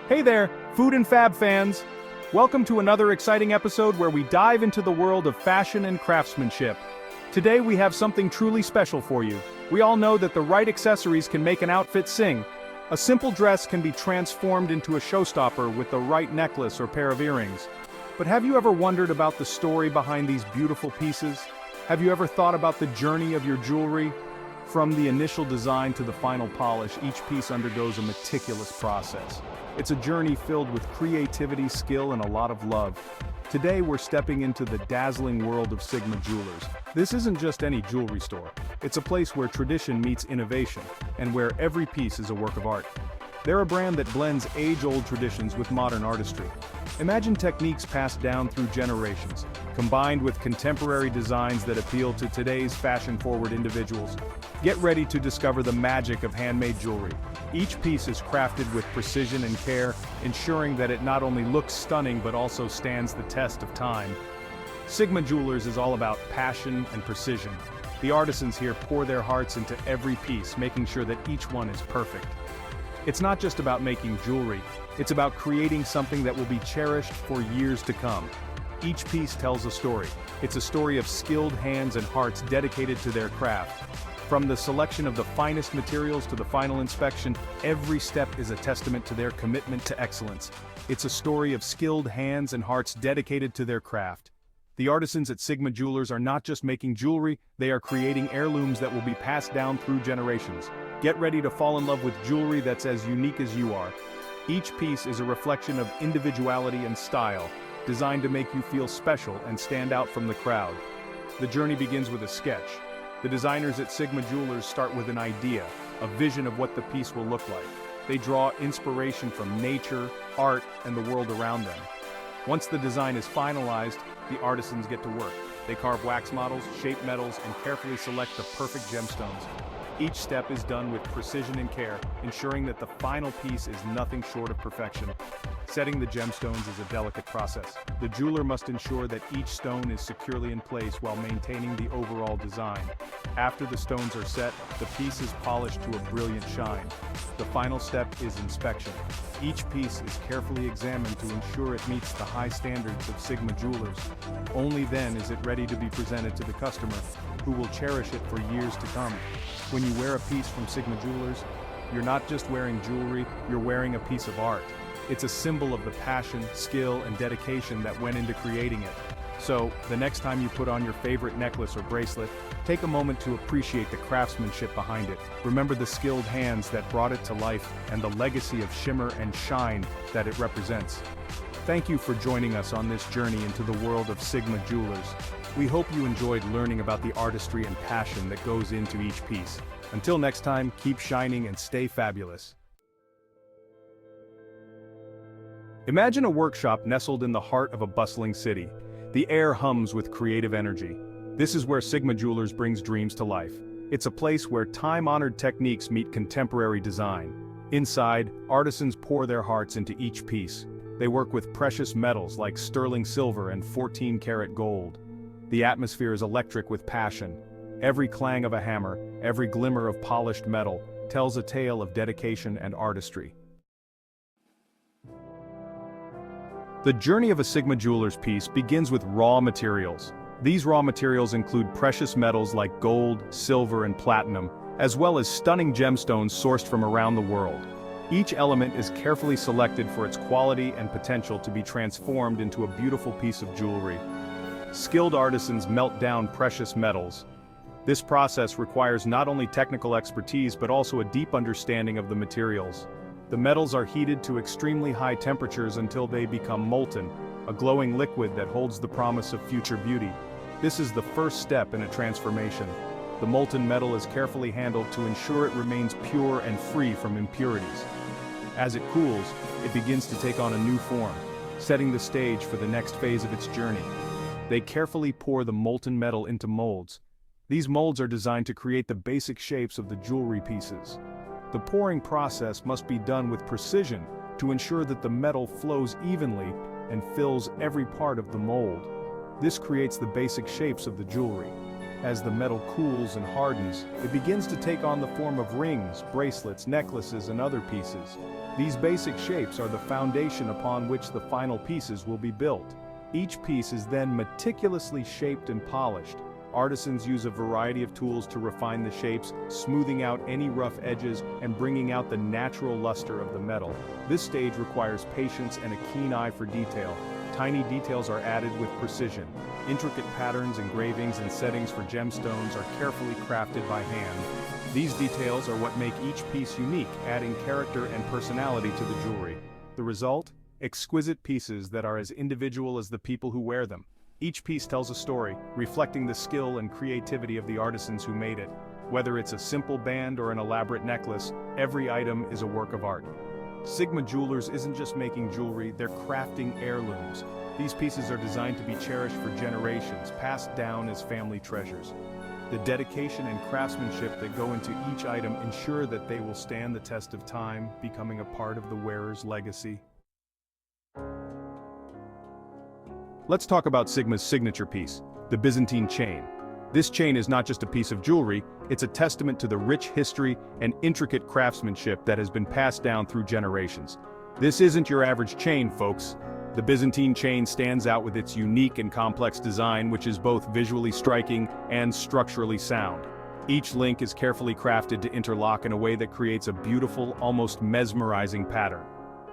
Hey there, food and fab fans! Welcome to another exciting episode where we dive into the world of fashion and craftsmanship. Today we have something truly special for you. We all know that the right accessories can make an outfit sing. A simple dress can be transformed into a showstopper with the right necklace or pair of earrings. But have you ever wondered about the story behind these beautiful pieces? Have you ever thought about the journey of your jewelry? From the initial design to the final polish, each piece undergoes a meticulous process. It's a journey filled with creativity, skill, and a lot of love. Today we're stepping into the dazzling world of Sigma Jewelers. This isn't just any jewelry store. It's a place where tradition meets innovation, and where every piece is a work of art. They're a brand that blends age-old traditions with modern artistry. Imagine techniques passed down through generations, combined with contemporary designs that appeal to today's fashion-forward individuals. Get ready to discover the magic of handmade jewelry. Each piece is crafted with precision and care, ensuring that it not only looks stunning but also stands the test of time. Sigma Jewelers is all about passion and precision. The artisans here pour their hearts into every piece, making sure that each one is perfect. It's not just about making jewelry, it's about creating something that will be cherished for years to come. Each piece tells a story. It's a story of skilled hands and hearts dedicated to their craft. From the selection of the finest materials to the final inspection, every step is a testament to their commitment to excellence. It's a story of skilled hands and hearts dedicated to their craft. The artisans at Sigma Jewelers are not just making jewelry, they are creating heirlooms that will be passed down through generations. Get ready to fall in love with jewelry that's as unique as you are. Each piece is a reflection of individuality and style, designed to make you feel special and stand out from the crowd. The journey begins with a sketch. The designers at Sigma Jewelers start with an idea, a vision of what the piece will look like. They draw inspiration from nature, art, and the world around them. Once the design is finalized, the artisans get to work. They carve wax models, shape metals, and carefully select the perfect gemstones. Each step is done with precision and care, ensuring that the final piece is nothing short of perfection. Setting the gemstones is a delicate process. The jeweler must ensure that each stone is securely in place while maintaining the overall design. After the stones are set, the piece is polished to a brilliant shine. The final step is inspection. Each piece is carefully examined to ensure it meets the high standards of Sigma Jewelers. Only then is it ready to be presented to the customer, who will cherish it for years to come. When you wear a piece from Sigma Jewelers, you're not just wearing jewelry, you're wearing a piece of art. It's a symbol of the passion, skill, and dedication that went into creating it. So, the next time you put on your favorite necklace or bracelet, take a moment to appreciate the craftsmanship behind it. Remember the skilled hands that brought it to life and the legacy of shimmer and shine that it represents. Thank you for joining us on this journey into the world of Sigma Jewelers. We hope you enjoyed learning about the artistry and passion that goes into each piece. Until next time, keep shining and stay fabulous. Imagine a workshop nestled in the heart of a bustling city. The air hums with creative energy. This is where Sigma Jewelers brings dreams to life. It's a place where time-honored techniques meet contemporary design. Inside, artisans pour their hearts into each piece. They work with precious metals like sterling silver and 14-karat gold. The atmosphere is electric with passion. Every clang of a hammer, every glimmer of polished metal, tells a tale of dedication and artistry. The journey of a Sigma Jewelers piece begins with raw materials. These raw materials include precious metals like gold, silver, and platinum, as well as stunning gemstones sourced from around the world. Each element is carefully selected for its quality and potential to be transformed into a beautiful piece of jewelry. Skilled artisans melt down precious metals. This process requires not only technical expertise but also a deep understanding of the materials. The metals are heated to extremely high temperatures until they become molten, a glowing liquid that holds the promise of future beauty. This is the first step in a transformation. The molten metal is carefully handled to ensure it remains pure and free from impurities. As it cools, it begins to take on a new form, setting the stage for the next phase of its journey. They carefully pour the molten metal into molds. These molds are designed to create the basic shapes of the jewelry pieces. The pouring process must be done with precision to ensure that the metal flows evenly and fills every part of the mold. This creates the basic shapes of the jewelry. As the metal cools and hardens, it begins to take on the form of rings, bracelets, necklaces, and other pieces. These basic shapes are the foundation upon which the final pieces will be built. Each piece is then meticulously shaped and polished. Artisans use a variety of tools to refine the shapes, smoothing out any rough edges and bringing out the natural luster of the metal. This stage requires patience and a keen eye for detail. Tiny details are added with precision. Intricate patterns, engravings, and settings for gemstones are carefully crafted by hand. These details are what make each piece unique, adding character and personality to the jewelry. The result? Exquisite pieces that are as individual as the people who wear them. Each piece tells a story, reflecting the skill and creativity of the artisans who made it. Whether it's a simple band or an elaborate necklace, every item is a work of art. Sigma Jewelers isn't just making jewelry, they're crafting heirlooms. These pieces are designed to be cherished for generations, passed down as family treasures. The dedication and craftsmanship that go into each item ensure that they will stand the test of time, becoming a part of the wearer's legacy. Let's talk about Sigma's signature piece, the Byzantine chain. This chain is not just a piece of jewelry, it's a testament to the rich history and intricate craftsmanship that has been passed down through generations. This isn't your average chain, folks. The Byzantine chain stands out with its unique and complex design, which is both visually striking and structurally sound. Each link is carefully crafted to interlock in a way that creates a beautiful, almost mesmerizing pattern.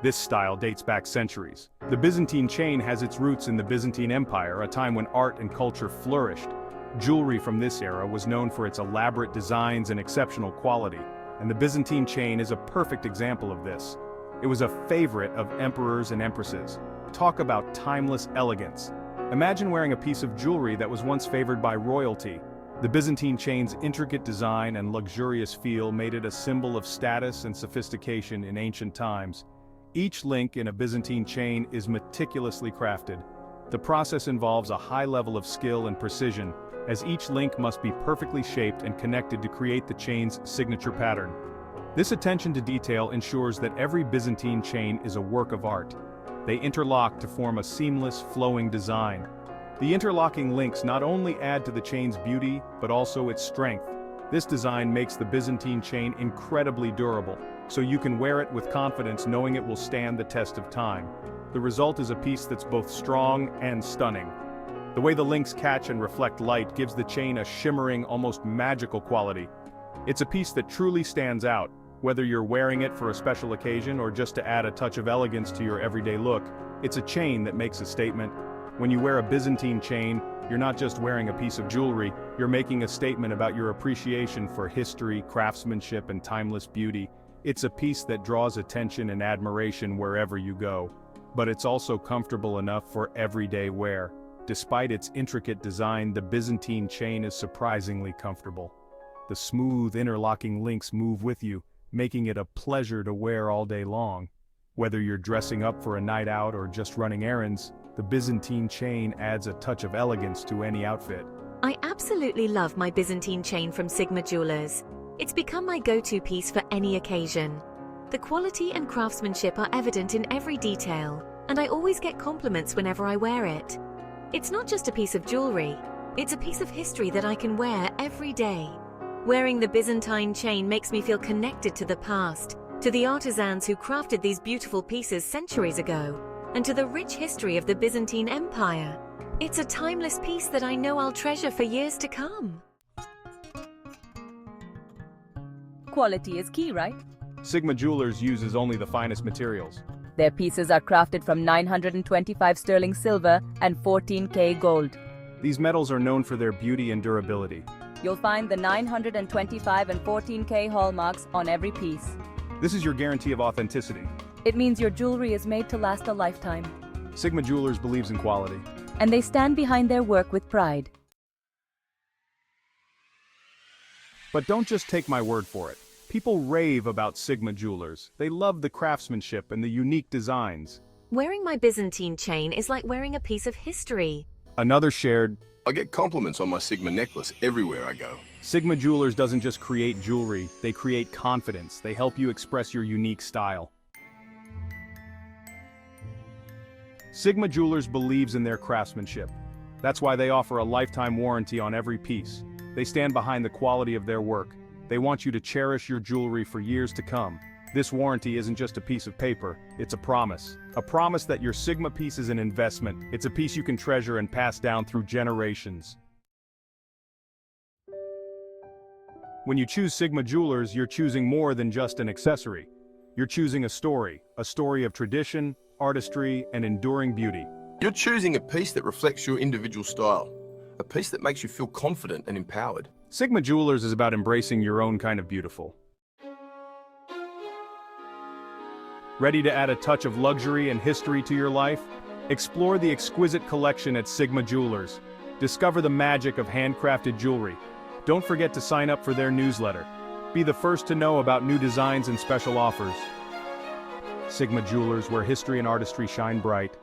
This style dates back centuries. The Byzantine chain has its roots in the Byzantine Empire, a time when art and culture flourished. Jewelry from this era was known for its elaborate designs and exceptional quality, and the Byzantine chain is a perfect example of this. It was a favorite of emperors and empresses. Talk about timeless elegance. Imagine wearing a piece of jewelry that was once favored by royalty. The Byzantine chain's intricate design and luxurious feel made it a symbol of status and sophistication in ancient times. Each link in a Byzantine chain is meticulously crafted. The process involves a high level of skill and precision, as each link must be perfectly shaped and connected to create the chain's signature pattern. This attention to detail ensures that every Byzantine chain is a work of art. They interlock to form a seamless, flowing design. The interlocking links not only add to the chain's beauty, but also its strength. This design makes the Byzantine chain incredibly durable, so you can wear it with confidence knowing it will stand the test of time. The result is a piece that's both strong and stunning. The way the links catch and reflect light gives the chain a shimmering, almost magical quality. It's a piece that truly stands out, whether you're wearing it for a special occasion or just to add a touch of elegance to your everyday look. It's a chain that makes a statement. When you wear a Byzantine chain, you're not just wearing a piece of jewelry, you're making a statement about your appreciation for history, craftsmanship, and timeless beauty. It's a piece that draws attention and admiration wherever you go. But it's also comfortable enough for everyday wear. Despite its intricate design, the Byzantine chain is surprisingly comfortable. The smooth, interlocking links move with you, making it a pleasure to wear all day long. Whether you're dressing up for a night out or just running errands, the Byzantine chain adds a touch of elegance to any outfit. I absolutely love my Byzantine chain from Sigma Jewelers. It's become my go-to piece for any occasion. The quality and craftsmanship are evident in every detail, and I always get compliments whenever I wear it. It's not just a piece of jewelry, it's a piece of history that I can wear every day. Wearing the Byzantine chain makes me feel connected to the past, to the artisans who crafted these beautiful pieces centuries ago, and to the rich history of the Byzantine Empire. It's a timeless piece that I know I'll treasure for years to come. Quality is key, right? Sigma Jewelers uses only the finest materials. Their pieces are crafted from 925 sterling silver and 14K gold. These metals are known for their beauty and durability. You'll find the 925 and 14K hallmarks on every piece. This is your guarantee of authenticity. It means your jewelry is made to last a lifetime. Sigma Jewelers believes in quality. And they stand behind their work with pride. But don't just take my word for it. People rave about Sigma Jewelers. They love the craftsmanship and the unique designs. Wearing my Byzantine chain is like wearing a piece of history. Another shared, I get compliments on my Sigma necklace everywhere I go. Sigma Jewelers doesn't just create jewelry, they create confidence. They help you express your unique style. Sigma Jewelers believes in their craftsmanship. That's why they offer a lifetime warranty on every piece. They stand behind the quality of their work. They want you to cherish your jewelry for years to come. This warranty isn't just a piece of paper, it's a promise. A promise that your Sigma piece is an investment. It's a piece you can treasure and pass down through generations. When you choose Sigma Jewelers, you're choosing more than just an accessory. You're choosing a story of tradition, artistry, and enduring beauty. You're choosing a piece that reflects your individual style, a piece that makes you feel confident and empowered. Sigma Jewelers is about embracing your own kind of beautiful. Ready to add a touch of luxury and history to your life? Explore the exquisite collection at Sigma Jewelers. Discover the magic of handcrafted jewelry. Don't forget to sign up for their newsletter. Be the first to know about new designs and special offers. Sigma Jewelers, where history and artistry shine bright.